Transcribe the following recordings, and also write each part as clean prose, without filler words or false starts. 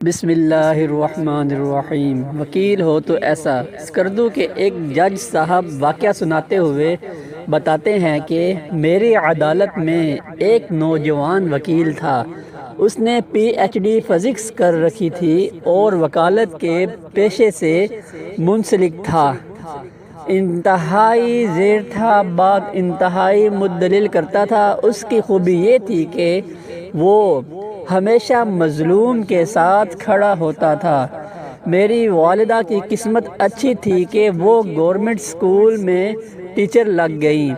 بسم اللہ الرحمن الرحیم۔ وکیل ہو تو ایسا اسکردو کے ایک جج صاحب واقعہ سناتے ہوئے بتاتے ہیں کہ میری عدالت میں ایک نوجوان وکیل تھا۔ اس نے پی ایچ ڈی فزکس کر رکھی تھی اور وکالت کے پیشے سے منسلک تھا۔ انتہائی زیر تھا، بات انتہائی مدلل کرتا تھا۔ اس کی خوبی یہ تھی کہ وہ ہمیشہ مظلوم کے ساتھ کھڑا ہوتا تھا۔ میری والدہ کی قسمت اچھی تھی کہ وہ گورنمنٹ اسکول میں ٹیچر لگ گئیں،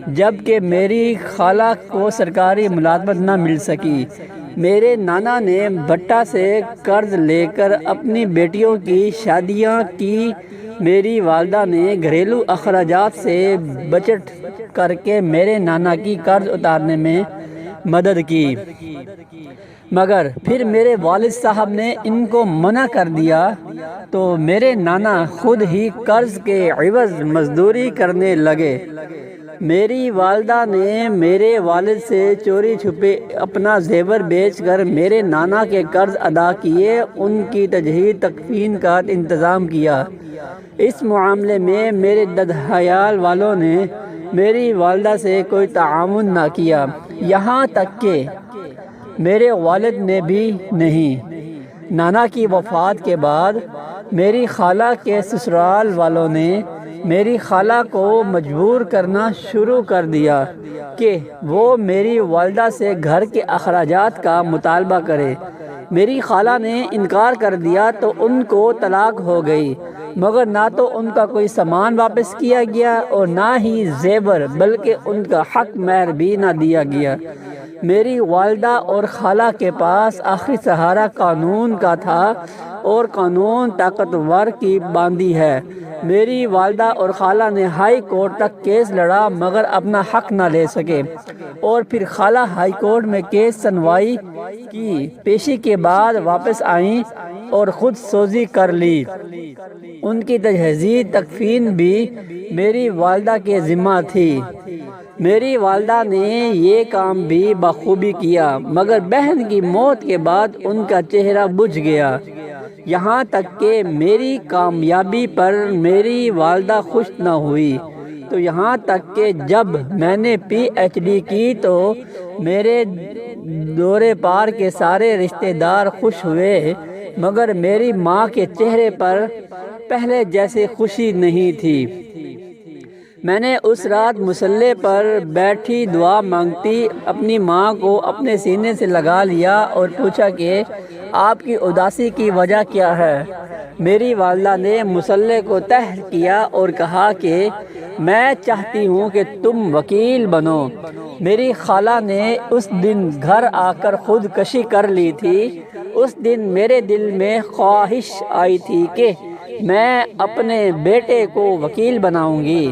جبکہ میری خالہ کو سرکاری ملازمت نہ مل سکی۔ میرے نانا نے بھٹا سے قرض لے کر اپنی بیٹیوں کی شادیاں کی۔ میری والدہ نے گھریلو اخراجات سے بچت کر کے میرے نانا کی قرض اتارنے میں مدد کی، مگر پھر میرے والد صاحب نے ان کو منع کر دیا تو میرے نانا خود ہی قرض کے عوض مزدوری کرنے لگے۔ میری والدہ نے میرے والد سے چوری چھپے اپنا زیور بیچ کر میرے نانا کے قرض ادا کیے، ان کی تجہیز تکفین کا انتظام کیا۔ اس معاملے میں میرے ددحیال والوں نے میری والدہ سے کوئی تعاون نہ کیا، یہاں تک کہ میرے والد نے بھی نہیں۔ نانا کی وفات کے بعد میری خالہ کے سسرال والوں نے میری خالہ کو مجبور کرنا شروع کر دیا کہ وہ میری والدہ سے گھر کے اخراجات کا مطالبہ کرے۔ میری خالہ نے انکار کر دیا تو ان کو طلاق ہو گئی، مگر نہ تو ان کا کوئی سامان واپس کیا گیا اور نہ ہی زیور، بلکہ ان کا حق مہر بھی نہ دیا گیا۔ میری والدہ اور خالہ کے پاس آخری سہارا قانون کا تھا اور قانون طاقتور کی باندھی ہے۔ میری والدہ اور خالہ نے ہائی کورٹ تک کیس لڑا مگر اپنا حق نہ لے سکے، اور پھر خالہ ہائی کورٹ میں کیس سنوائی کی پیشی کے بعد واپس آئیں اور خود سوزی کر لی۔ ان کی تجہیزی تکفین بھی میری والدہ کے ذمہ تھی۔ میری والدہ نے یہ کام بھی بخوبی کیا، مگر بہن کی موت کے بعد ان کا چہرہ بجھ گیا، یہاں تک کہ میری کامیابی پر میری والدہ خوش نہ ہوئی۔ تو یہاں تک کہ جب میں نے پی ایچ ڈی کی تو میرے دورے پار کے سارے رشتہ دار خوش ہوئے، مگر میری ماں کے چہرے پر پہلے جیسے خوشی نہیں تھی۔ میں نے اس رات مصلی پر بیٹھی دعا مانگتی اپنی ماں کو اپنے سینے سے لگا لیا اور پوچھا کہ آپ کی اداسی کی وجہ کیا ہے؟ میری والدہ نے مصلی کو طرح کیا اور کہا کہ میں چاہتی ہوں کہ تم وکیل بنو۔ میری خالہ نے اس دن گھر آ کر خودکشی کر لی تھی۔ اس دن میرے دل میں خواہش آئی تھی کہ میں اپنے بیٹے کو وکیل بناؤں گی،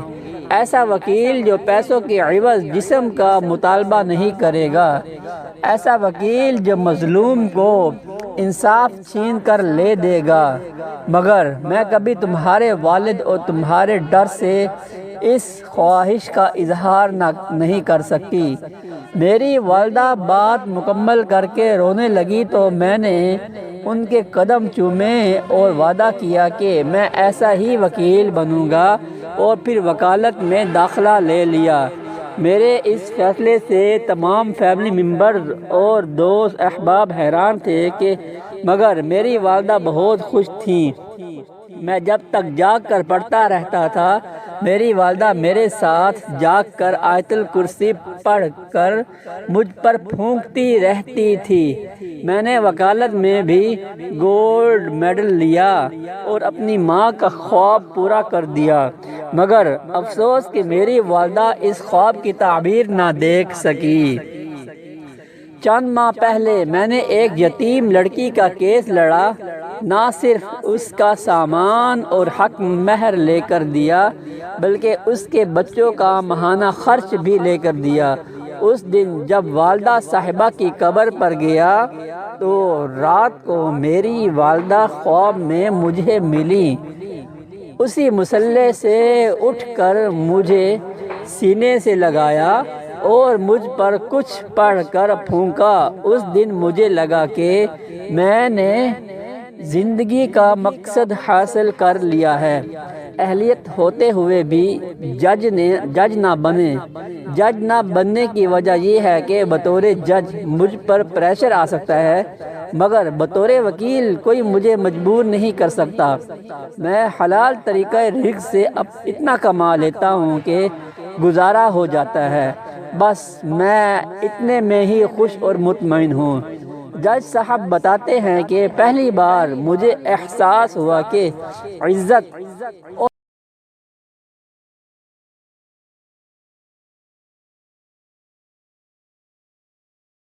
ایسا وکیل جو پیسوں کے عوض جسم کا مطالبہ نہیں کرے گا، ایسا وکیل جو مظلوم کو انصاف چھین کر لے دے گا۔ مگر میں کبھی تمہارے والد اور تمہارے ڈر سے اس خواہش کا اظہار نہیں کر سکتی۔ میری والدہ بات مکمل کر کے رونے لگی تو میں نے ان کے قدم چومے اور وعدہ کیا کہ میں ایسا ہی وکیل بنوں گا، اور پھر وکالت میں داخلہ لے لیا۔ میرے اس فیصلے سے تمام فیملی ممبرز اور دوست احباب حیران تھے مگر میری والدہ بہت خوش تھیں۔ میں جب تک جاگ کر پڑھتا رہتا تھا، میری والدہ میرے ساتھ جاگ کر آیت الکرسی پڑھ کر مجھ پر پھونکتی رہتی تھی۔ میں نے وکالت میں بھی گولڈ میڈل لیا اور اپنی ماں کا خواب پورا کر دیا، مگر افسوس کہ میری والدہ اس خواب کی تعبیر نہ دیکھ سکی۔ چند ماہ پہلے میں نے ایک یتیم لڑکی کا کیس لڑا، نہ صرف اس کا سامان اور حق مہر لے کر دیا بلکہ اس کے بچوں کا ماہانہ خرچ بھی لے کر دیا۔ اس دن جب والدہ صاحبہ کی قبر پر گیا تو رات کو میری والدہ خواب میں مجھے ملی۔ اسی مصلی سے اٹھ کر مجھے سینے سے لگایا اور مجھ پر کچھ پڑھ کر پھونکا۔ اس دن مجھے لگا کہ میں نے زندگی کا مقصد حاصل کر لیا ہے۔ اہلیت ہوتے ہوئے بھی جج نہ بنے۔ جج نہ بننے کی وجہ یہ ہے کہ بطور جج مجھ پر پریشر آ سکتا ہے، مگر بطور وکیل کوئی مجھے مجبور نہیں کر سکتا۔ میں حلال طریقہ رزق سے اب اتنا کما لیتا ہوں کہ گزارا ہو جاتا ہے، بس میں اتنے میں ہی خوش اور مطمئن ہوں۔ جج صاحب بتاتے ہیں کہ پہلی بار مجھے احساس ہوا کہ عزت اور